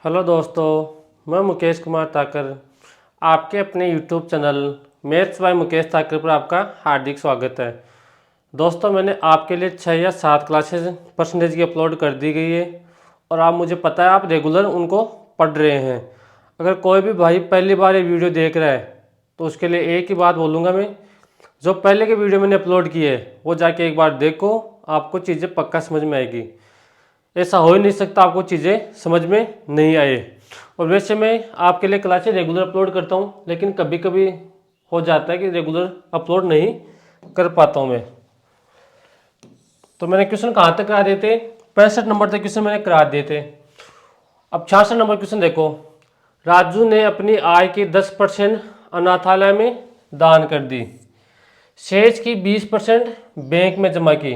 Hello दोस्तों, मैं मुकेश कुमार ताकर आपके अपने YouTube channel maths by Mukesh Takar पर आपका हार्दिक स्वागत है। दोस्तों, मैंने आपके लिए 6 या 7 क्लासेस परसेंटेज की अपलोड कर दी गई है और आप मुझे पता है आप रेगुलर उनको पढ़ रहे हैं। अगर कोई भी भाई पहली बार ये वीडियो देख रहा है तो उसके लिए एक ही बात बोलूँगा मैं, जो पहले के वीडियो मैंने अपलोड किए है वो जाके एक बार देखो, आपको चीज़ें पक्का समझ में आएगी। ऐसा हो ही नहीं सकता आपको चीज़ें समझ में नहीं आए। और वैसे मैं आपके लिए क्लासेस रेगुलर अपलोड करता हूँ, लेकिन कभी कभी हो जाता है कि रेगुलर अपलोड नहीं कर पाता हूँ मैं। तो मैंने क्वेश्चन कहाँ तक करा दिए थे? 65 नंबर तक क्वेश्चन मैंने करा दिए थे। अब 66 नंबर क्वेश्चन देखो। राजू ने अपनी आय की 10% अनाथालय में दान कर दी, शेष की 20% बैंक में जमा की।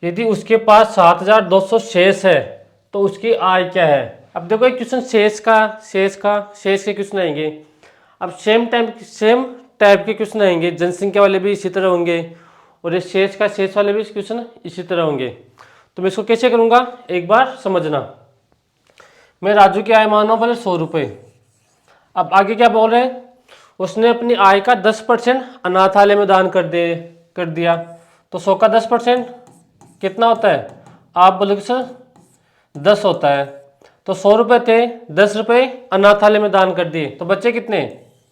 यदि उसके पास 7,200 शेष है तो उसकी आय क्या है? अब देखो एक क्वेश्चन शेष के क्वेश्चन आएंगे। अब सेम टाइप के क्वेश्चन आएंगे, जनसंख्या वाले भी इसी तरह होंगे और ये शेष वाले भी क्वेश्चन इसी तरह होंगे। तो मैं इसको कैसे करूँगा एक बार समझना। मैं राजू की आय मान रहा हूँ पहले 100 रुपये। अब आगे क्या बोल रहे हैं? उसने अपनी आय का 10% अनाथालय में दान कर दिया। तो 100 का 10% कितना होता है? आप बोलोगे सर 10 होता है। तो 100 रुपये थे, 10 रुपये अनाथालय में दान कर दिए, तो बच्चे कितने?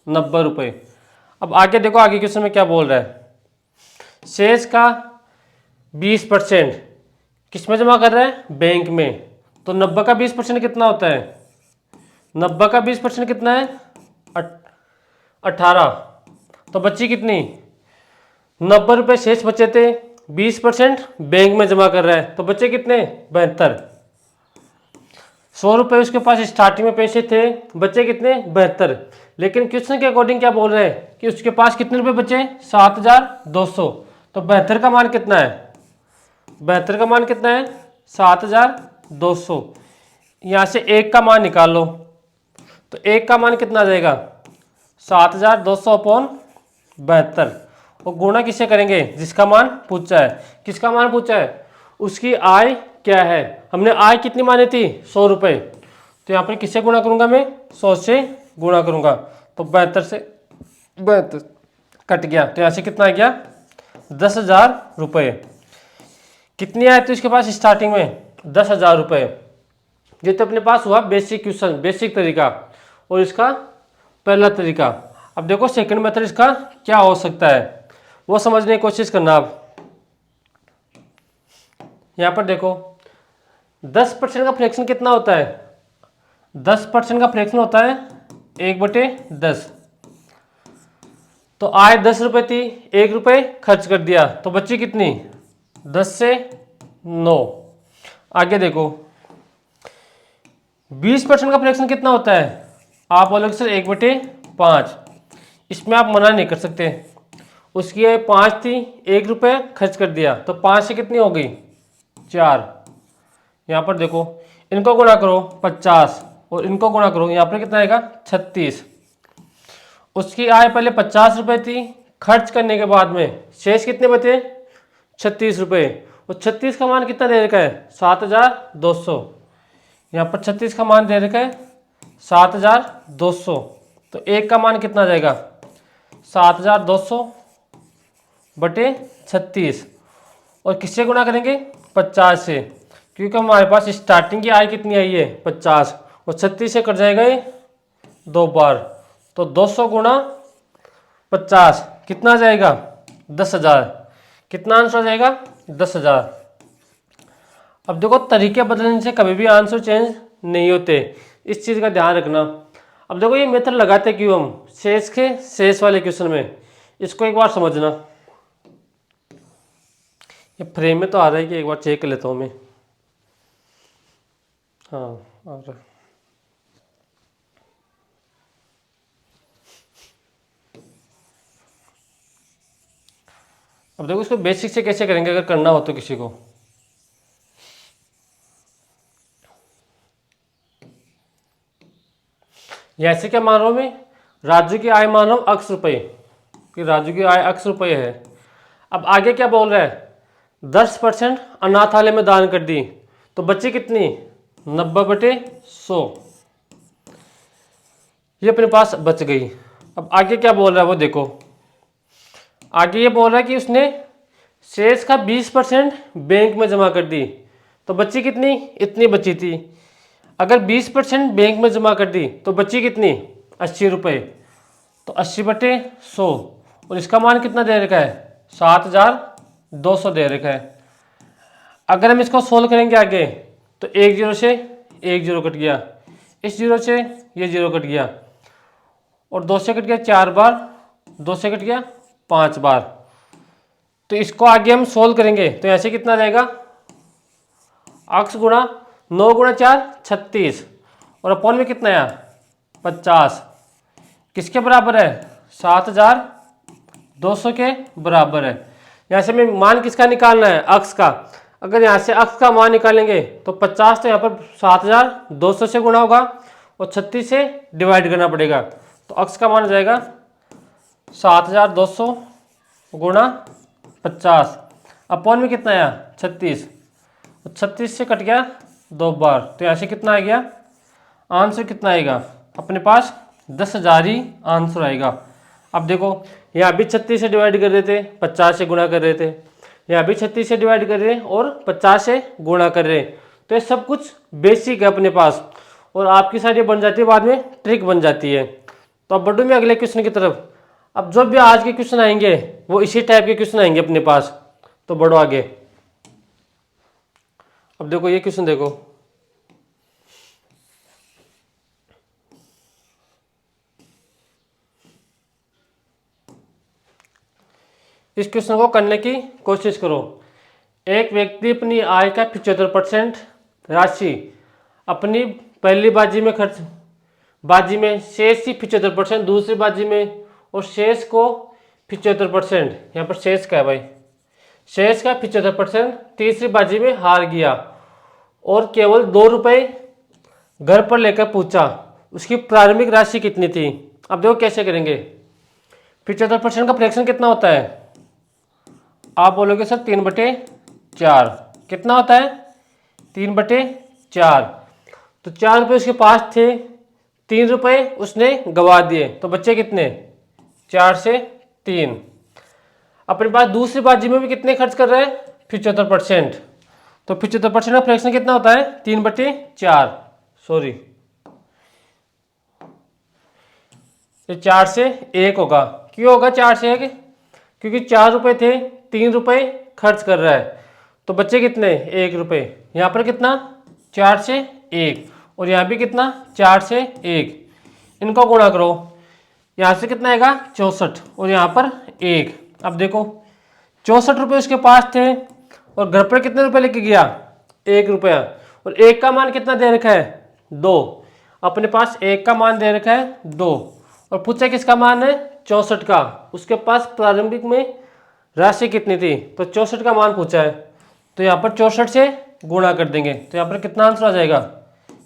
90 रुपये। अब आगे देखो, आगे क्वेश्चन में क्या बोल रहा है? शेष का 20% किस में जमा कर रहा है? बैंक में। तो 90 का 20% कितना होता है? 90 का 20% कितना है? 18। तो बच्ची कितनी? 90 रुपये शेष बचे थे, 20% बैंक में जमा कर रहा है, तो बच्चे कितने? 72। 100 रुपये उसके पास स्टार्टिंग में पैसे थे, बच्चे कितने? 72। लेकिन क्वेश्चन के अकॉर्डिंग क्या बोल रहे हैं कि उसके पास कितने रुपए बचे? 7,200। तो 72 का मान कितना है? 72 का मान कितना है? 7,200। यहाँ से एक का मान निकाल लो, तो एक का मान कितना आ जाएगा? 7,200 अपॉन 72। और गुणा किससे करेंगे? जिसका मान पूछा है। किसका मान पूछा है? उसकी आय क्या है। हमने आय कितनी मानी थी? 100 रुपये। तो यहाँ पर किससे गुणा करूंगा मैं? 100 से गुणा करूंगा। तो 72 से 72 कट गया, तो यहाँ से कितना आ गया? 10,000 रुपये। कितनी आय थी उसके पास स्टार्टिंग में? 10,000 रुपये। ये तो अपने पास हुआ बेसिक क्वेश्चन, बेसिक तरीका, और इसका पहला तरीका। अब देखो सेकंड मेथड इसका क्या हो सकता है वो समझने की कोशिश करना। आप यहां पर देखो 10% का फ्रैक्शन कितना होता है? 10% का फ्रैक्शन होता है 1/10। तो आय 10 रुपये थी, 1 रुपये खर्च कर दिया, तो बच्ची कितनी? 10 से 9। आगे देखो 20% का फ्रैक्शन कितना होता है? आप बोलोगे सर 1/5। इसमें आप मना नहीं कर सकते। उसकी आय 5 थी, 1 रुपये खर्च कर दिया, तो 5 से कितनी हो गई? 4। यहाँ पर देखो इनको गुणा करो 50 और इनको गुणा करो, यहाँ पर कितना आएगा? 36। उसकी आय पहले 50 रुपये थी, खर्च करने के बाद में शेष कितने बचे? 36 रुपये। और 36 का मान कितना दे रखा है? 7,200। यहाँ पर 36 का मान दे रखा है 7,200। तो एक का मान कितना जाएगा? 7,200 बटे 36। और किससे गुणा करेंगे? 50 से, क्योंकि हमारे पास स्टार्टिंग की आय कितनी आई है? 50, और 36 से कट जाएगा ये 2 बार। तो 200 गुणा 50 कितना जाएगा? 10,000। कितना आंसर आ जाएगा? 10,000। अब देखो तरीके बदलने से कभी भी आंसर चेंज नहीं होते, इस चीज़ का ध्यान रखना। अब देखो ये मेथड लगाते क्यों हम? शेष वाले क्वेश्चन में, इसको एक बार समझना। ये फ्रेम में तो आ रहा है कि एक बार चेक कर लेता हूँ मैं। हाँ आ रहा है। अब देखो इसको बेसिक से कैसे करेंगे अगर करना हो तो किसी को। ऐसे क्या मान रहा हूँ मैं? राजू की आय मान रहा हूँ x रुपये, कि राजू की आय x रुपये है। अब आगे क्या बोल रहा है? 10% अनाथालय में दान कर दी, तो बच्चे कितनी? 90/100। ये अपने पास बच गई। अब आगे क्या बोल रहा है वो देखो। आगे ये बोल रहा है कि उसने शेष का 20% बैंक में जमा कर दी, तो बची कितनी, इतनी बची थी। अगर 20% बैंक में जमा कर दी तो बची कितनी, 80 रुपये। तो 80/100, और इसका मान कितना दे रखा है, 7200 दे रखा है। अगर हम इसको सोल्व करेंगे आगे तो एक जीरो से एक जीरो कट गया, इस जीरो से ये जीरो कट गया, और 2 से कट गया 4 बार, 2 से कट गया 5 बार। तो इसको आगे हम सोल्व करेंगे तो ऐसे कितना जाएगा, x गुणा 9 गुणा 4 36, और अपॉन में कितना आया 50, किसके बराबर है, 7200 के बराबर है। यहाँ से हमें मान किसका निकालना है, x का। अगर यहाँ से x का मान निकालेंगे तो 50 तो यहाँ पर 7200 से गुणा होगा और 36 से डिवाइड करना पड़ेगा। तो x का मान हो जाएगा 7200 गुणा 50, अपॉन में कितना आया 36, और 36 से कट गया 2 बार। तो यहाँ से कितना आ गया, आंसर कितना आएगा अपने पास 10,000 ही आंसर आएगा। अब देखो यहाँ भी 36 से डिवाइड कर रहे थे, 50 से गुणा कर रहे थे, यहाँ भी 36 से डिवाइड कर रहे हैं और 50 से गुणा कर रहे हैं। तो ये सब कुछ बेसिक है अपने पास, और आपकी सारी बन जाती है, बाद में ट्रिक बन जाती है। तो अब बढ़ूँ मैं अगले क्वेश्चन की तरफ। अब जब भी आज के क्वेश्चन आएंगे वो इसी टाइप के क्वेश्चन आएंगे अपने पास। तो बढ़ो आगे। अब देखो ये क्वेश्चन देखो, इस क्वेश्चन को करने की कोशिश करो। एक व्यक्ति अपनी आय का 75% राशि अपनी पहली बाजी में शेष की 75%, दूसरी बाजी में, और शेष को 75%, यहाँ पर शेष का है भाई, शेष का 75% तीसरी बाजी में हार गया और केवल 2 रुपये घर पर लेकर पूछा, उसकी प्रारंभिक राशि कितनी थी। अब देखो कैसे करेंगे। 75% का फ्रैक्शन कितना होता है, आप बोलोगे सर 3/4। कितना होता है, 3/4। तो 4 रुपये उसके पास थे, 3 रुपये उसने गवा दिए, तो बच्चे कितने, 4 से 3। अपने पास दूसरी बाजी में भी कितने खर्च कर रहे हैं, 75%। तो 75% का फ्रैक्शन कितना होता है, 3/4। सॉरी, ये 4 से 1 होगा। क्यों होगा 4 से 1, क्योंकि 4 रुपये थे, 3 रुपये खर्च कर रहा है, तो बच्चे कितने, 1 रुपये। यहाँ पर कितना, 4 से 1, और यहाँ भी कितना, 4 से 1। इनको गुणा करो, यहाँ से कितना आएगा 64, और यहाँ पर 1। अब देखो 64 रुपये उसके पास थे और घर पर कितने रुपए लेके गया, 1 रुपया, और 1 का मान कितना दे रखा है, 2। अपने पास 1 का मान दे रखा है 2, और पूछा किसका मान है, 64 का। उसके पास प्रारंभिक में राशि कितनी थी, तो 64 का मान पूछा है। तो यहाँ पर 64 से गुणा कर देंगे, तो यहाँ पर कितना आंसर आ जाएगा,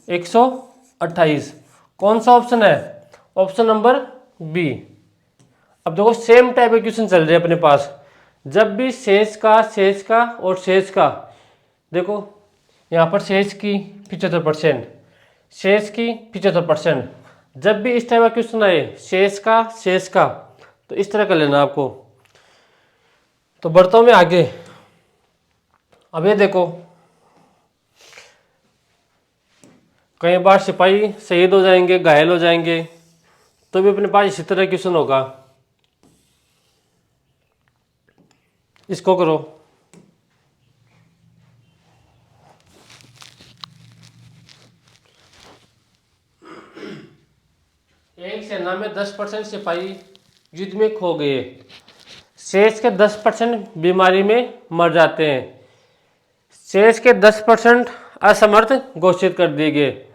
128। कौन सा ऑप्शन है, ऑप्शन नंबर बी। अब देखो सेम टाइप के क्वेश्चन चल रहे हैं अपने पास। जब भी शेष का और शेष का, देखो यहाँ पर शेष की 75%, शेष की 75%। जब भी इस टाइप का क्वेश्चन आए शेष का, तो इस तरह कर लेना आपको। तो बढ़ता हूं मैं आगे। अब ये देखो, कई बार सिपाही शहीद हो जाएंगे, घायल हो जाएंगे, तो भी अपने पास इसी तरह क्वेश्चन होगा। इसको करो, एक सेना में 10% सिपाही युद्ध में खो गए, शेष के 10% बीमारी में मर जाते हैं, शेष के 10% असमर्थ घोषित कर दिए गए।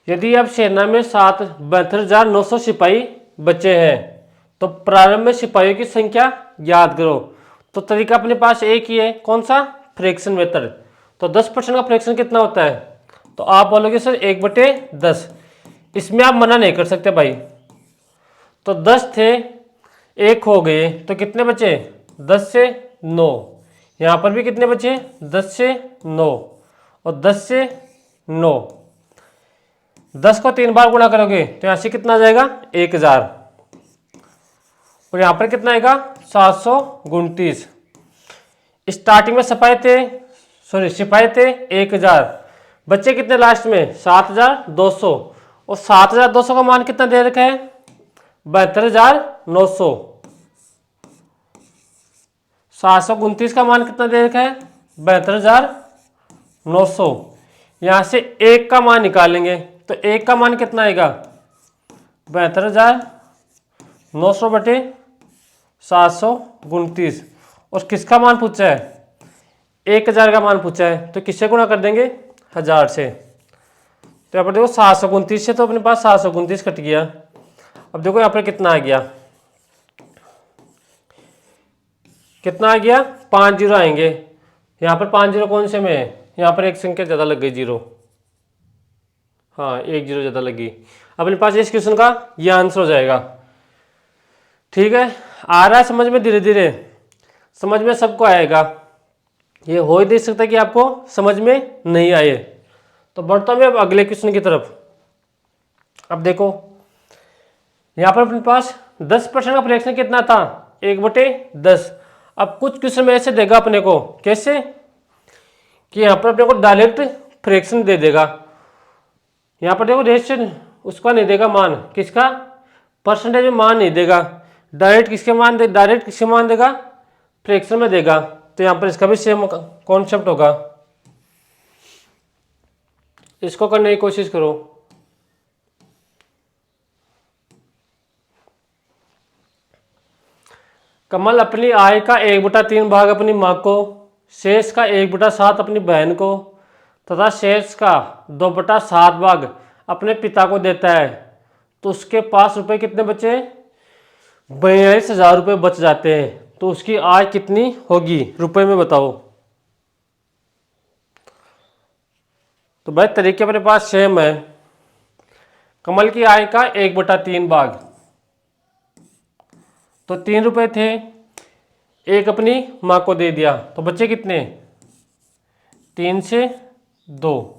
यदि अब सेना में 72,900 सिपाही बचे हैं तो प्रारंभ में सिपाहियों की संख्या याद करो। तो तरीका अपने पास एक ही है, कौन सा, फ्रैक्शन मेथड। तो 10% का फ्रैक्शन कितना होता है, तो आप बोलोगे सर 1/10। इसमें आप मना नहीं कर सकते भाई। तो 10 थे, 1 हो गए, तो कितने बचे, 10 से 9। यहाँ पर भी कितने बचे, 10 से 9 और 10 से 9। 10 को 3 बार गुणा करोगे तो यहाँ से कितना आ जाएगा 1000, और यहाँ पर कितना आएगा 729। स्टार्टिंग में सिपाही थे 1000, बच्चे कितने लास्ट में 7200, और 7200 का मान कितना दे रखा है 72,900। 729 का मान कितना दे रखा है 72,900। यहाँ से 1 का मान निकालेंगे तो 1 का मान कितना आएगा 72,900 बटे 729, और किसका मान पूछा है 1000 का मान पूछा है, तो किससे गुणा कर देंगे 1000 से। तो यहाँ पर देखो 729 से तो अपने पास 729 कट गया। अब देखो यहाँ पर कितना आ गया, कितना आ गया 5 जीरो आएंगे। यहाँ पर 5 जीरो कौन से में है, यहाँ पर एक संख्या ज़्यादा लग गई जीरो, हाँ एक जीरो ज़्यादा लगी। अपने पास इस क्वेश्चन का ये आंसर हो जाएगा। ठीक है, आ रहा है समझ में, धीरे धीरे समझ में सबको आएगा। ये हो ही नहीं सकता कि आपको समझ में नहीं आए। तो बढ़ता मैं अब अगले क्वेश्चन की तरफ। अब देखो यहाँ पर अपने पास 10% का फ्रैक्शन कितना था 1/10। अब कुछ क्वेश्चन में ऐसे देगा अपने को, कैसे कि यहाँ पर अपने को डायरेक्ट फ्रैक्शन दे देगा। यहाँ पर देखो रेशियो उसका नहीं देगा, मान किसका परसेंटेज में मान नहीं देगा, डायरेक्ट किसके मान देगा फ्रैक्शन में देगा। तो यहाँ पर इसका भी सेम कॉन्सेप्ट होगा, इसको करने की कोशिश करो। कमल अपनी आय का 1/3 भाग अपनी माँ को, शेष का 1/7 अपनी बहन को तथा शेष का 2/7 भाग अपने पिता को देता है, तो उसके पास रुपए कितने बचे 42,000 रुपये बच जाते हैं। तो उसकी आय कितनी होगी रुपए में बताओ। तो भाई तरीके अपने पास सेम है। कमल की आय का 1/3 भाग, तो 3 रुपए थे, एक अपनी माँ को दे दिया, तो बच्चे कितने 3 से 2।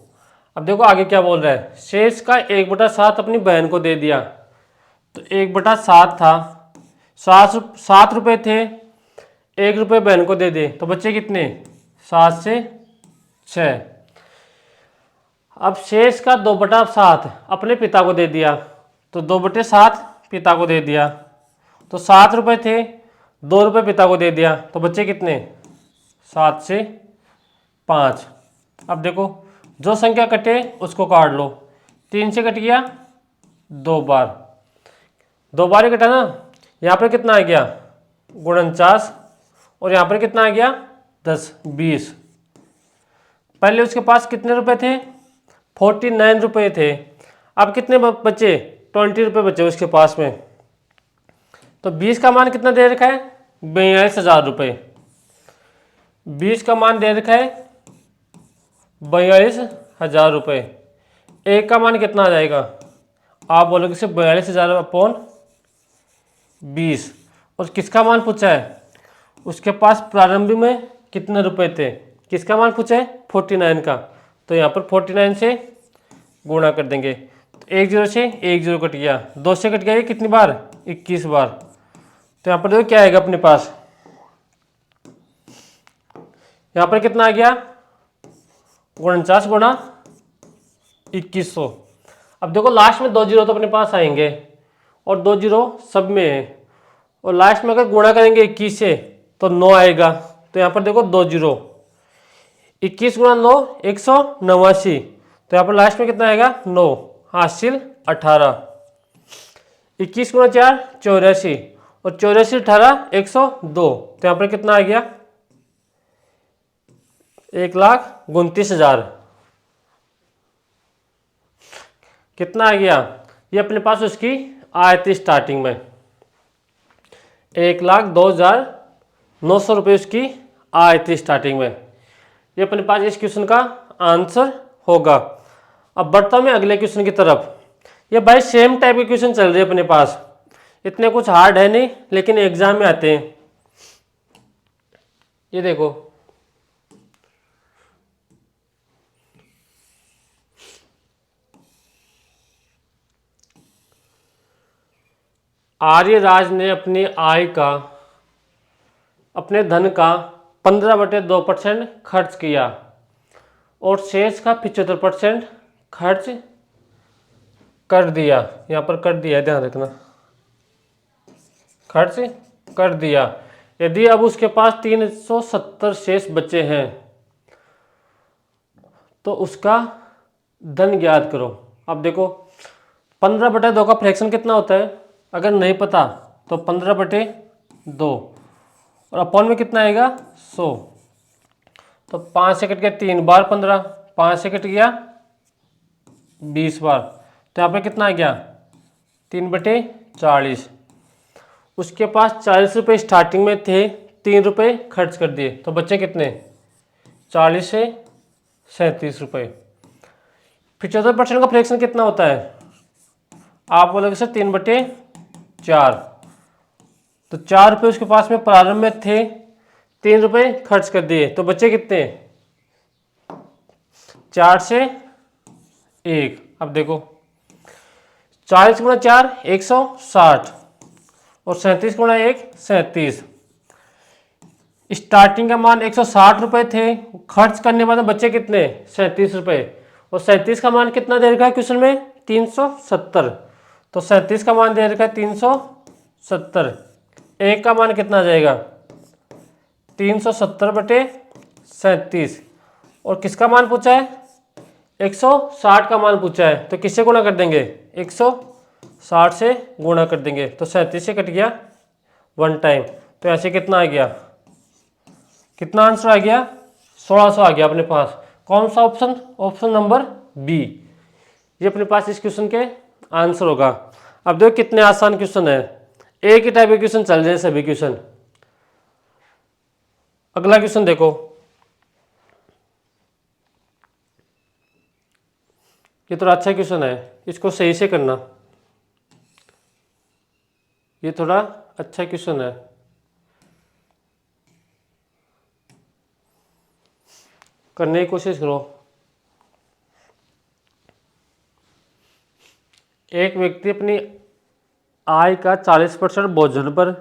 अब देखो आगे क्या बोल रहा है, शेष का 1/7 अपनी बहन को दे दिया, तो 1/7 था, 7 रुपए थे, 1 रुपये बहन को दे दे, तो बच्चे कितने 7 से 6। अब शेष का 2/7 अपने पिता को दे दिया, तो 2/7 पिता को दे दिया, तो 7 रुपये थे, 2 रुपये पिता को दे दिया, तो बच्चे कितने 7 से 5। अब देखो जो संख्या कटे उसको काट लो, 3 से कट गया 2 बार, 2 बार ही कटा ना। यहाँ पर कितना आ गया 49, और यहाँ पर कितना आ गया 10 20। पहले उसके पास कितने रुपए थे 49 रुपये थे, अब कितने बचे 20 रुपये बचे उसके पास में। तो 20 का मान कितना दे रखा है 42,000 रुपये, 20 का मान दे रखा है 42,000 रुपये। एक का मान कितना आ जाएगा, आप बोलोगे सिर्फ 42,000 अपॉन 20, और किसका मान पूछा है उसके पास प्रारंभ में कितने रुपए थे, किसका मान पूछा है 49 का, तो यहाँ पर 49 से गुणा कर देंगे, तो 1 जीरो से 1 जीरो कट गया, 2 से कट गया ये कितनी बार 21 बार। तो यहाँ पर देखो क्या आएगा अपने पास, यहाँ पर कितना आ गया 49 गुणा 2100। अब देखो लास्ट में 2 जीरो तो अपने पास आएंगे, और 2 जीरो सब में है, और लास्ट में अगर गुणा करेंगे 21 से तो 9 आएगा। तो यहाँ पर देखो 2 जीरो, 21 गुणा 9 189, तो यहाँ पर लास्ट में कितना आएगा 9 हासिल 18, 21 गुणा 4 84, और 84 18 102, तो यहाँ पर कितना आ गया 1,29,000। कितना आ गया, ये अपने पास उसकी आय थी स्टार्टिंग में 1,02,900 रुपये उसकी आय थी स्टार्टिंग में। ये अपने पास इस क्वेश्चन का आंसर होगा। अब बढ़ता हूं मैं अगले क्वेश्चन की तरफ। ये भाई सेम टाइप के क्वेश्चन चल रहे हैं अपने पास, इतने कुछ हार्ड है नहीं, लेकिन एग्जाम में आते हैं। ये देखो आर्यराज ने अपने धन का 15/2% खर्च किया और शेष का 75% खर्च कर दिया। यहाँ पर कर दिया, ध्यान रखना, खर्च कर दिया। यदि अब उसके पास 370 शेष बचे हैं तो उसका धन ज्ञात करो। अब देखो 15/2 का फ्रैक्शन कितना होता है, अगर नहीं पता तो 15/2 और अपॉन में कितना आएगा 100। तो 5 से कट गया 3 बार 15, 5 से कट गया 20 बार, तो यहाँ पे कितना आ गया 3/40। उसके पास 40 रुपये स्टार्टिंग में थे, 3 रुपये खर्च कर दिए, तो बच्चे कितने 40 से 37 रुपये। 75% का फ्रैक्शन कितना होता है, आप बोलोगे सर 3/4। तो 4 रुपये उसके पास में प्रारंभ में थे, 3 रुपये खर्च कर दिए, तो बच्चे कितने 4 से 1। अब देखो 40 गुणा 4 160 और 37 गुणा 1 37। स्टार्टिंग का मान 160 रुपये थे, खर्च करने वाले बच्चे कितने 37 रुपये, और 37 का मान कितना दे रखा है क्वेश्चन में 370। तो 37 का मान दे रखा है 370, एक का मान कितना आ जाएगा 370/37, और किसका मान पूछा है 160 का मान पूछा है, तो किससे गुणा कर देंगे 160 से गुणा कर देंगे, तो 37 से कट गया 1 टाइम। तो ऐसे कितना आ गया, कितना आंसर आ गया 1600 आ गया अपने पास। कौन सा ऑप्शन, ऑप्शन नंबर बी, ये अपने पास इस क्वेश्चन के आंसर होगा। अब देखो कितने आसान क्वेश्चन है, एक ही टाइप के क्वेश्चन चल रहे हैं सभी क्वेश्चन। अगला क्वेश्चन देखो, ये थोड़ा अच्छा क्वेश्चन है, इसको सही से करना, ये थोड़ा अच्छा क्वेश्चन है। करने की कोशिश करो। एक व्यक्ति अपनी आय का 40% भोजन पर,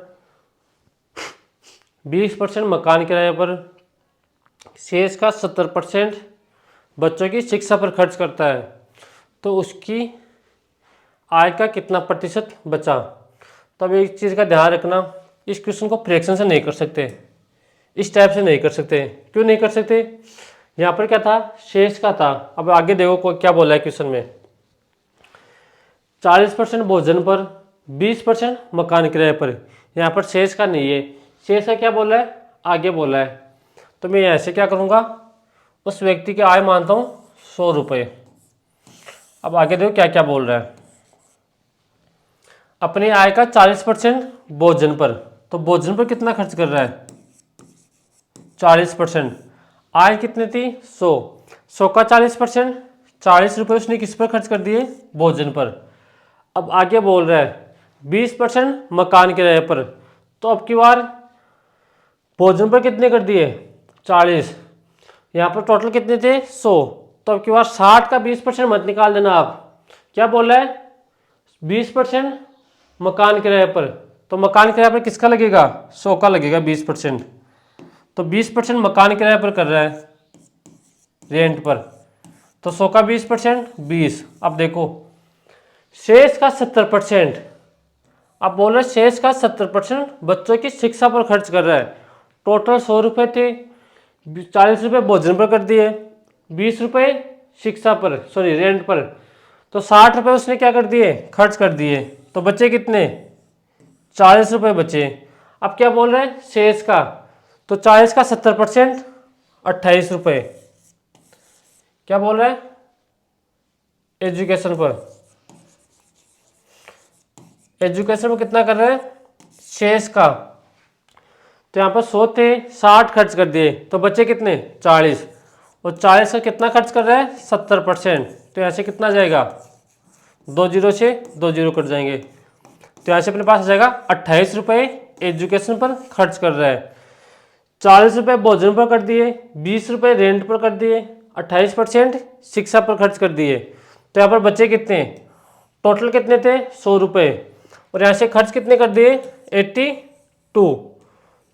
20% मकान किराए पर, शेष का 70% बच्चों की शिक्षा पर खर्च करता है, तो उसकी आय का कितना प्रतिशत बचा। तो अब एक चीज़ का ध्यान रखना, इस क्वेश्चन को फ्रैक्शन से नहीं कर सकते, इस टाइप से नहीं कर सकते। क्यों नहीं कर सकते, यहाँ पर क्या था शेष का था। अब आगे देखो क्या बोला है क्वेश्चन में, 40% भोजन पर, 20% मकान किराए पर, यहाँ पर शेष का नहीं है, शेष का क्या बोला है आगे बोला है। तो मैं ऐसे क्या करूँगा, उस व्यक्ति की आय मानता हूँ 100 रुपये। अब आगे देखो क्या क्या बोल रहा है, अपनी आय का 40% भोजन पर, तो भोजन पर कितना खर्च कर रहा है 40%, आय कितनी थी 100 का 40%, 40 रुपये उसने किस पर खर्च कर दिए भोजन पर। अब आगे बोल रहा है 20% मकान किराए पर, तो अब की बार भोजन पर कितने कर दिए 40, यहाँ पर टोटल कितने थे 100, तो अब की बार 60 का 20% मत निकाल देना। आप क्या बोल रहा है 20% मकान किराए पर, तो मकान किराए पर किसका लगेगा 100 का लगेगा 20%, तो 20% मकान किराए पर कर रहा है रेंट पर, तो 100 का 20% 20। अब देखो शेष का 70%, अब बोल रहे शेष का 70% बच्चों की शिक्षा पर खर्च कर रहा है। टोटल 100 रुपये थे, 40 रुपये भोजन पर कर दिए, 20 रुपये शिक्षा पर सॉरी रेंट पर, तो 60 रुपये उसने क्या कर दिए खर्च कर दिए, तो बच्चे कितने 40 रुपये बचे। अब क्या बोल रहे हैं शेष का, तो 40 का 70% 28 रुपये, क्या बोल रहा है एजुकेशन पर, एजुकेशन में कितना कर रहे हैं शेष का, तो यहाँ पर 100 थे 60 खर्च कर दिए, तो बच्चे कितने 40, और 40 का कितना खर्च कर रहा है 70%, तो यहाँ से कितना जाएगा 2 जीरो से 2 जीरो कट जाएंगे, तो यहाँ से अपने पास आ जाएगा 28 रुपये एजुकेशन पर खर्च कर रहा है। 40 रुपये भोजन पर कर दिए, 20 रुपये रेंट पर कर दिए, 28% शिक्षा पर खर्च कर दिए, तो यहाँ पर बच्चे कितने टोटल कितने थे 100 रुपये, और यहाँ से खर्च कितने कर दिए 82,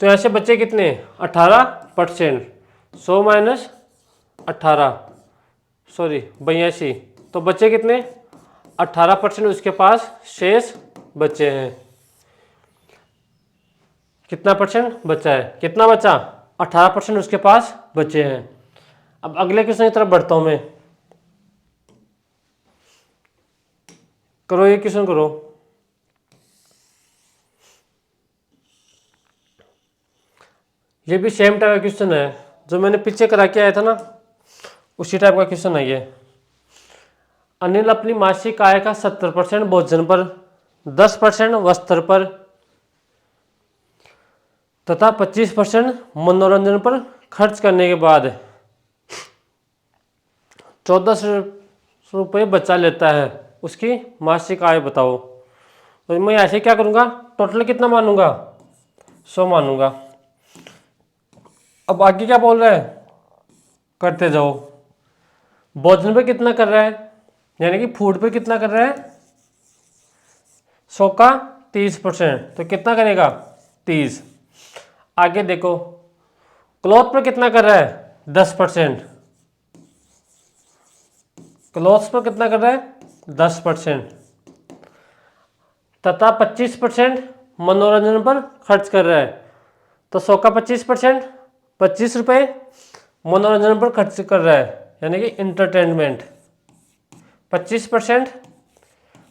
तो यहाँ से बचे कितने 18%। 100 माइनस 18, सॉरी 82, तो बचे कितने 18% उसके पास शेष बचे हैं। कितना परसेंट बचा है, कितना बचा 18% उसके पास बचे हैं। अब अगले क्वेश्चन की तरफ बढ़ता हूं मैं। करो ये क्वेश्चन करो। ये भी सेम टाइप का क्वेश्चन है जो मैंने पीछे करा के आया था ना, उसी टाइप का क्वेश्चन है ये। अनिल अपनी मासिक आय का 70% भोजन पर, 10% वस्त्र पर तथा 25% मनोरंजन पर खर्च करने के बाद 1400 रुपये बचा लेता है। उसकी मासिक आय बताओ। तो मैं ऐसे क्या करूँगा, टोटल कितना मानूंगा 100 मानूंगा। अब आगे क्या बोल रहा है, करते जाओ। भोजन पे कितना कर रहा है, यानी कि फूड पे कितना कर रहा है 100 का 30%, तो कितना करेगा 30। आगे देखो क्लॉथ पर कितना कर रहा है 10%, क्लॉथ्स पर कितना कर रहा है 10%, तथा 25% मनोरंजन पर खर्च कर रहा है। तो 100 का 25%, 25 रुपये मनोरंजन पर खर्च कर रहा है, यानी कि इंटरटेनमेंट। 25%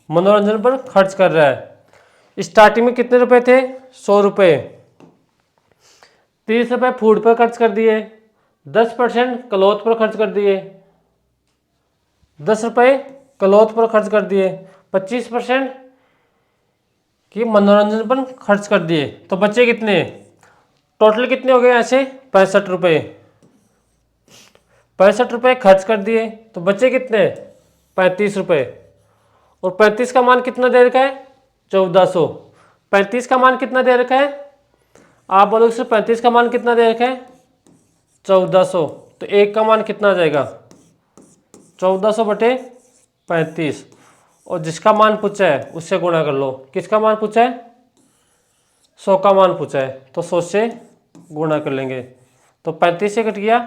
मनोरंजन पर खर्च कर रहा है। स्टार्टिंग में कितने रुपए थे 100 रुपये, 30 रुपये फूड पर खर्च कर दिए, 10% क्लॉथ पर खर्च कर दिए, 10 रुपये क्लॉथ पर खर्च कर दिए, 25% कि मनोरंजन पर खर्च कर दिए। तो बचे कितने, टोटल कितने हो गए ऐसे 65 रुपये। 65 रुपये खर्च कर दिए, तो बचे कितने 35 रुपये। और 35 का मान कितना दे रखा है 1400। 35 का मान कितना दे रखा है, आप बोलोगे सर 35 का मान कितना दे रखा है 1400, तो एक का मान कितना आ जाएगा 1400 बटे 35, और जिसका मान पूछा है उससे गुणा कर लो। किसका मान पूछा है 100 का मान पूछा है, तो 100 से गुणा कर लेंगे। तो 35 से कट गया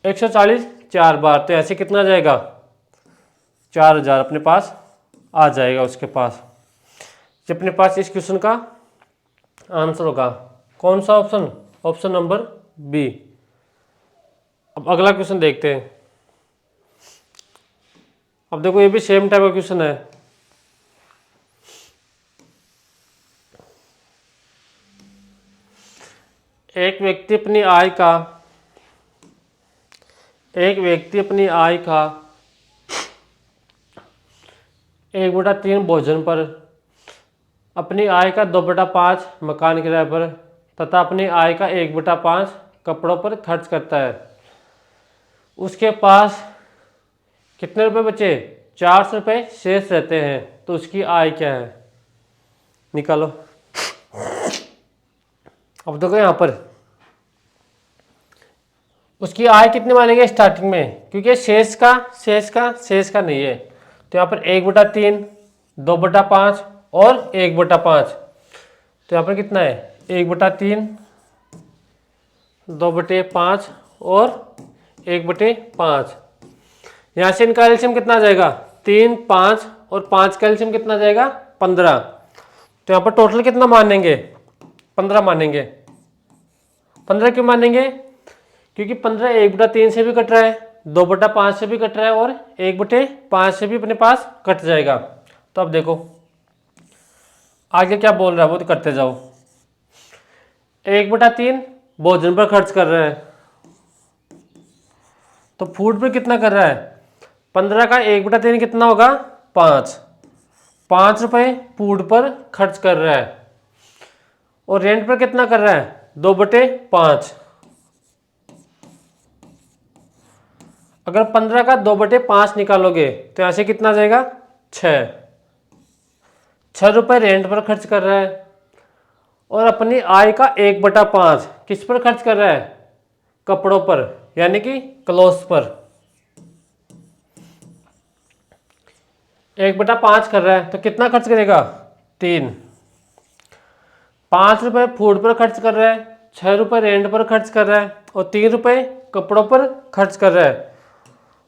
140 4 बार, तो ऐसे कितना आ जाएगा 4000 अपने पास आ जाएगा उसके पास। जो अपने पास इस क्वेश्चन का आंसर होगा कौन सा ऑप्शन, ऑप्शन नंबर बी। अब अगला क्वेश्चन देखते हैं। अब देखो ये भी सेम टाइप का क्वेश्चन है। एक व्यक्ति अपनी आय का 1/3 भोजन पर, अपनी आय का 2/5 मकान किराए पर तथा अपनी आय का 1/5 कपड़ों पर खर्च करता है। उसके पास कितने रुपए बचे 400 रुपये शेष रहते हैं, तो उसकी आय क्या है निकालो। अब देखो यहाँ पर उसकी आय कितनी मानेंगे स्टार्टिंग में, क्योंकि शेष का नहीं है, तो यहाँ पर 1/3, 2/5 और 1/5, तो यहाँ पर कितना है 1/3, 2/5 और 1/5। यहाँ से इनका एलसीएम कितना आ जाएगा 3, 5 और 5 का एलसीएम कितना आ जाएगा 15। तो यहाँ पर टोटल कितना मानेंगे 15 मानेंगे। 15 क्यों मानेंगे, क्योंकि 15 1/3 से भी कट रहा है, 2/5 से भी कट रहा है और 1/5 से भी अपने पास कट जाएगा। तो अब देखो आगे क्या बोल रहा है वो तो करते जाओ। 1/3 भोजन पर खर्च कर रहा है, तो फूड पर कितना कर रहा है 15 का 1/3 कितना होगा 5 रुपये फूड पर खर्च कर रहा है। और रेंट पर कितना कर रहा है 2/5। अगर 15 का 2/5 निकालोगे तो यहाँ से कितना आ जाएगा 6 रुपये रेंट पर खर्च कर रहा है, और अपनी आय का 1/5 किस पर खर्च कर रहा है कपड़ों पर, यानी कि क्लोथ्स पर। 1/5 कर रहा है तो कितना खर्च करेगा? 3। 5 रुपये फूड पर खर्च कर रहा है, 6 रुपये रेंट पर खर्च कर रहा है और 3 रुपये कपड़ों पर खर्च कर रहा है।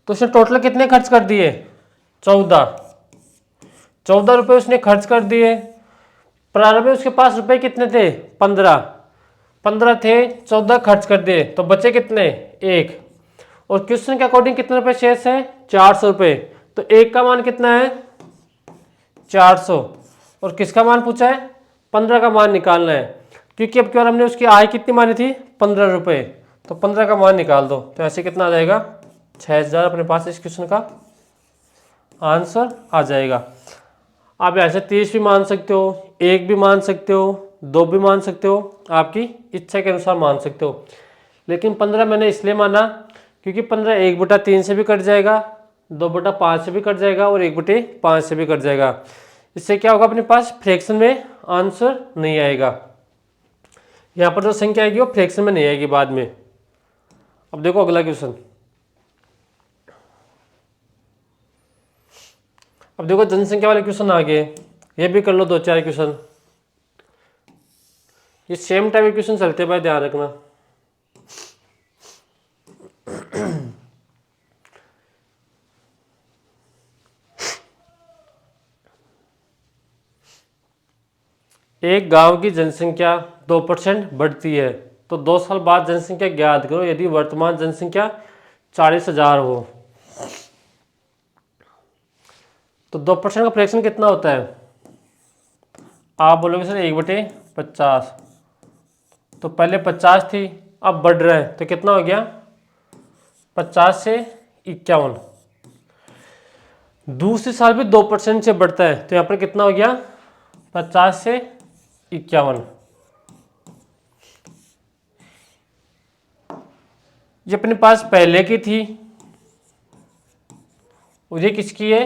तो उसने टोटल कितने खर्च कर दिए? 14 रुपये उसने खर्च कर दिए। प्रारंभ में उसके पास रुपए कितने थे? 15 थे, 14 खर्च कर दिए तो बचे कितने? 1। और क्वेश्चन के अकॉर्डिंग कितने रुपए शेष है? 400 रुपये। तो 1 का मान कितना है? 400। और किसका मान पूछा है? 15 का मान निकालना है, क्योंकि अब की बार हमने उसकी आय कितनी मानी थी? 15 रुपये। तो 15 का मान निकाल दो तो ऐसे कितना आ जाएगा? 6000 अपने पास इस क्वेश्चन का आंसर आ जाएगा। आप ऐसे 30 भी मान सकते हो, 1 भी मान सकते हो, 2 भी मान सकते हो, आपकी इच्छा के अनुसार मान सकते हो। लेकिन 15 मैंने इसलिए माना क्योंकि 15 1/3 से भी कट जाएगा, 2/5 से भी कट जाएगा और 1/5 से भी कट जाएगा। इससे क्या होगा? अपने पास फ्रैक्शन में आंसर नहीं आएगा। यहाँ पर जो संख्या आएगी वो फ्रैक्शन में नहीं आएगी बाद में। अब देखो अगला क्वेश्चन। अब देखो जनसंख्या वाले क्वेश्चन आ गए, ये भी कर लो 2-4 क्वेश्चन। ये सेम टाइप के क्वेश्चन चलते हैं भाई, ध्यान रखना। एक गांव की जनसंख्या 2% बढ़ती है तो 2 साल बाद जनसंख्या ज्ञात करो यदि वर्तमान जनसंख्या 40,000 हो। तो 2% का फ्रैक्शन कितना होता है? आप बोलोगे सर 1/50। तो पहले 50 थी, अब बढ़ रहा है तो कितना हो गया? 50 से 51। दूसरे साल भी 2% से बढ़ता है तो यहाँ पर कितना हो गया? 50 से 51। ये अपने पास पहले की थी और ये किसकी है?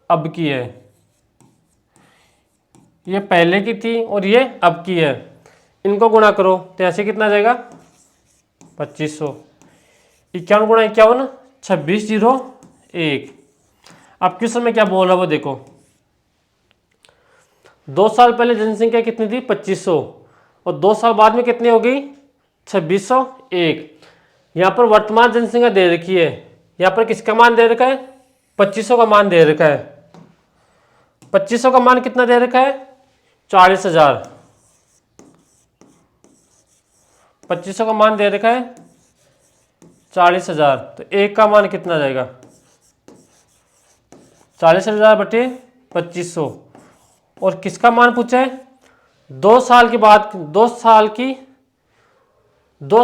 अब की है। ये पहले की थी और ये अब की है, इनको गुणा करो तो ऐसे कितना आ जाएगा? 2500। 51 गुणा 51 2601। अब क्वेश्चन में क्या बोल रहा है वो देखो। 2 साल पहले जनसंख्या कितनी थी? 2500 और 2 साल बाद में कितनी हो गई? 2601। यहाँ पर वर्तमान जनसंख्या दे रखी है, यहाँ पर किसका मान दे रखा है? 2500 का मान दे रखा है। 2500 का मान कितना दे रखा है? 40,000। 2500 का मान दे रखा है 40,000। तो 1 का मान कितना जाएगा? 40,000 बटे 2500। और किसका मान पूछा है? 2 साल के बाद, 2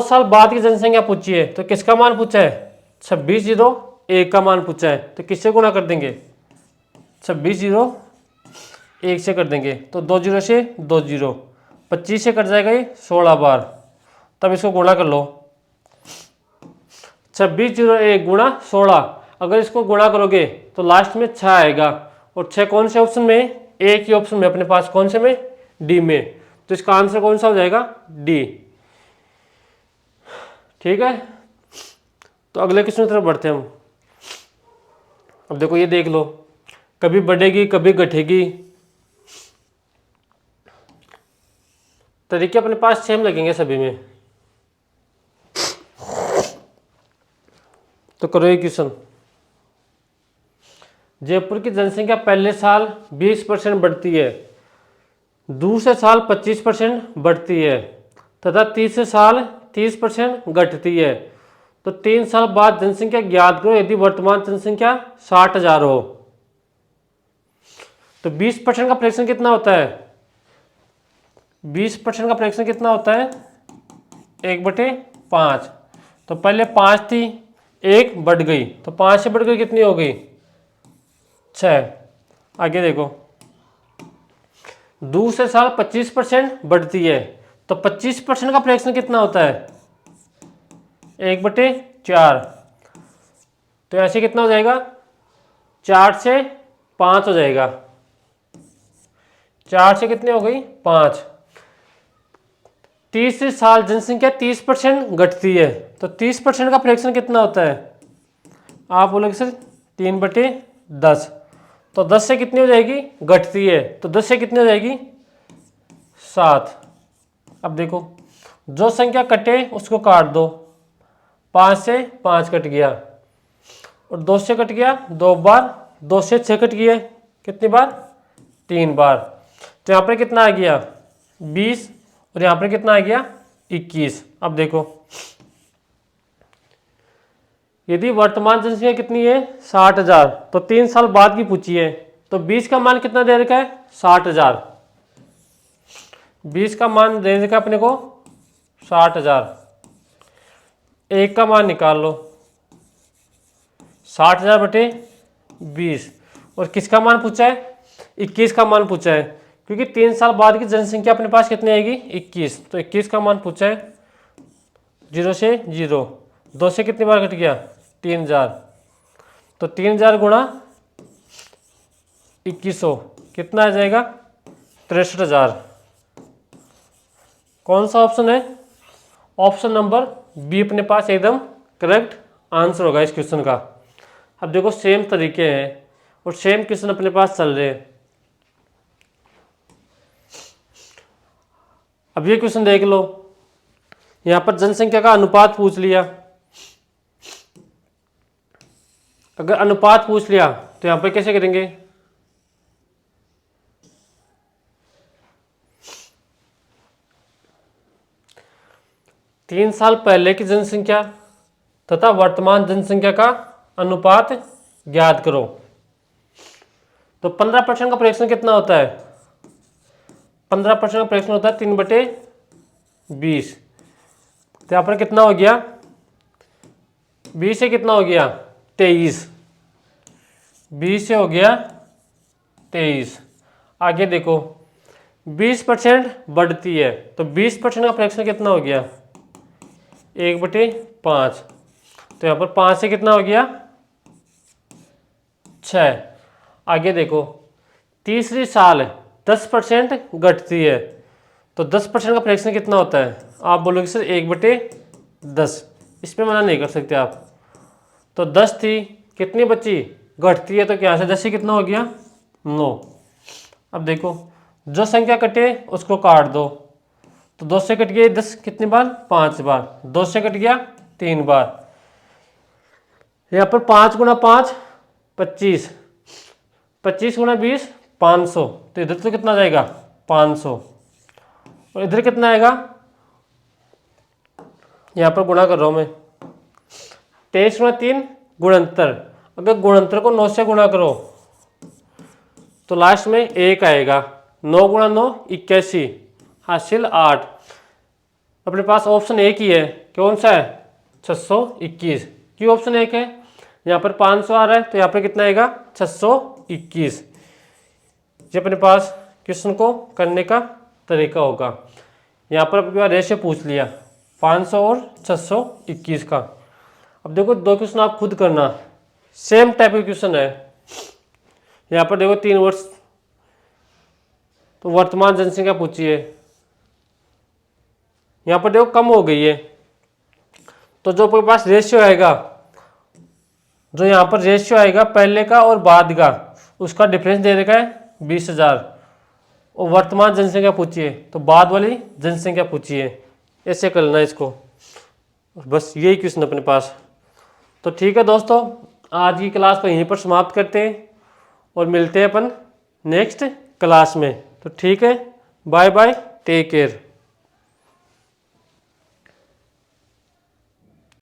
साल बाद की जनसंख्या पूछी है तो किसका मान पूछा है? 2601 का मान पूछा है तो किससे गुणा कर देंगे? 2601 से कर देंगे तो 2 जीरो से 2 जीरो, 25 से कट जाएगा ये 16 बार, तब इसको गुणा कर लो। 2601 गुणा 16, अगर इसको गुणा करोगे तो लास्ट में 6 आएगा और 6 कौन से ऑप्शन में? एक ही ऑप्शन में अपने पास, कौन से में? डी में। तो इसका आंसर कौन सा हो जाएगा? डी। ठीक है, तो अगले क्वेश्चन की तरफ बढ़ते हैं हम। अब देखो ये देख लो, कभी बढ़ेगी कभी घटेगी, तरीके अपने पास सेम लगेंगे सभी में। तो करो ये क्वेश्चन। जयपुर की जनसंख्या पहले साल 20% बढ़ती है, दूसरे साल 25% बढ़ती है तथा तीसरे साल 30% घटती है। तो 3 साल बाद जनसंख्या ज्ञात करो यदि वर्तमान जनसंख्या 60,000 हो। तो 20% का फ्रैक्शन कितना होता है? 20% का फ्रैक्शन कितना होता है? 1/5। तो पहले 5 थी, 1 बढ़ गई तो 5 से बढ़ गई कितनी हो गई? 6। आगे देखो, दूसरे साल 25% बढ़ती है तो 25% का फ्रैक्शन कितना होता है? 1/4। तो ऐसे कितना हो जाएगा? 4 से 5 हो जाएगा। 4 से कितनी हो गई? 5। तीसरे साल जनसंख्या 30% घटती है तो 30% का फ्रैक्शन कितना होता है? आप बोलोगे सर 3/10। तो 10 से कितनी हो जाएगी, घटती है, तो 10 से कितनी हो जाएगी, 7। अब देखो जो संख्या कटे उसको काट दो, 5 से 5 कट गया और 2 से कट गया 2 बार, 2 से 6 कट गया कितनी बार, 3 बार। तो यहाँ पर कितना आ गया 20 और यहाँ पर कितना आ गया 21। अब देखो यदि वर्तमान जनसंख्या कितनी है 60,000, तो 3 साल बाद की पूछी है, तो 20 का मान कितना दे रखा है 60,000, 20 का मान दे रखा अपने को 60,000। एक का मान निकाल लो, 60,000 बटे 20, और किसका मान पूछा है 21 का मान पूछा है, क्योंकि 3 साल बाद की जनसंख्या अपने पास कितनी आएगी 21, तो 21 का मान पूछा है। 0 से 0, 2 से कितनी बार कट गया 3,000, तो 3,000 गुणा 2100 कितना आ जाएगा 63,000। कौन सा ऑप्शन है, ऑप्शन नंबर बी अपने पास एकदम करेक्ट आंसर होगा इस क्वेश्चन का। अब देखो सेम तरीके हैं और सेम क्वेश्चन अपने पास चल रहे हैं। अब ये क्वेश्चन देख लो, यहाँ पर जनसंख्या का अनुपात पूछ लिया। अगर अनुपात पूछ लिया तो यहाँ पर कैसे करेंगे, तीन साल पहले की जनसंख्या तथा वर्तमान जनसंख्या का अनुपात ज्ञात करो। तो 15% का फ्रैक्शन कितना होता है, 15% का फ्रैक्शन होता है 3/20। तो यहाँ पर कितना हो गया 20 से कितना हो गया 23, 20 से हो गया 23। आगे देखो 20% बढ़ती है, तो 20% का फ्रैक्शन कितना हो गया 1/5। तो यहाँ पर 5 से कितना हो गया 6। आगे देखो तीसरी साल 10% घटती है, तो 10% का फ्रैक्शन कितना होता है, आप बोलोगे सर 1/10, इसमें मना नहीं कर सकते आप। तो 10 थी, कितनी बची, घटती है, तो क्या से 10 से कितना हो गया 9। अब देखो जो संख्या कटे उसको काट दो, तो 2 से कट गया 10 कितनी बार 5 बार, 2 से कट गया 3 बार। यहाँ पर 5 गुणा 5 25, 25 गुणा 20 500, तो इधर तो कितना जाएगा 500, और इधर कितना आएगा, यहाँ पर गुणा कर रहा हूँ मैं, 23 गुणा 3 गुणंतर। अगर गुणंतर को 9 से गुणा करो तो लास्ट में 1 आएगा, 9 गुणा 9 81, हासिल 8। अपने पास ऑप्शन एक ही है, कौन सा है 621, क्यों ऑप्शन एक है, यहाँ पर 500 आ रहा है, तो यहाँ पर कितना आएगा 621। ये अपने पास क्वेश्चन को करने का तरीका होगा। यहाँ पर अपने पास रेशियो पूछ लिया 500 और 621 का। अब देखो दो क्वेश्चन आप खुद करना, सेम टाइप का क्वेश्चन है। यहाँ पर देखो 3 वर्ष, तो वर्तमान जनसंख्या पूछी है, यहाँ पर देखो कम हो गई है, तो जो आपके पास रेशियो आएगा, जो यहाँ पर रेशियो आएगा पहले का और बाद का, उसका डिफरेंस दे रखा है 20,000, और वर्तमान जनसंख्या पूछी है तो बाद वाली जनसंख्या पूछी है। ऐसे कर लेना इसको, बस यही क्वेश्चन अपने पास। तो ठीक है दोस्तों, आज की क्लास को यहीं पर समाप्त करते हैं और मिलते हैं अपन नेक्स्ट क्लास में। तो ठीक है, बाय बाय, टेक केयर।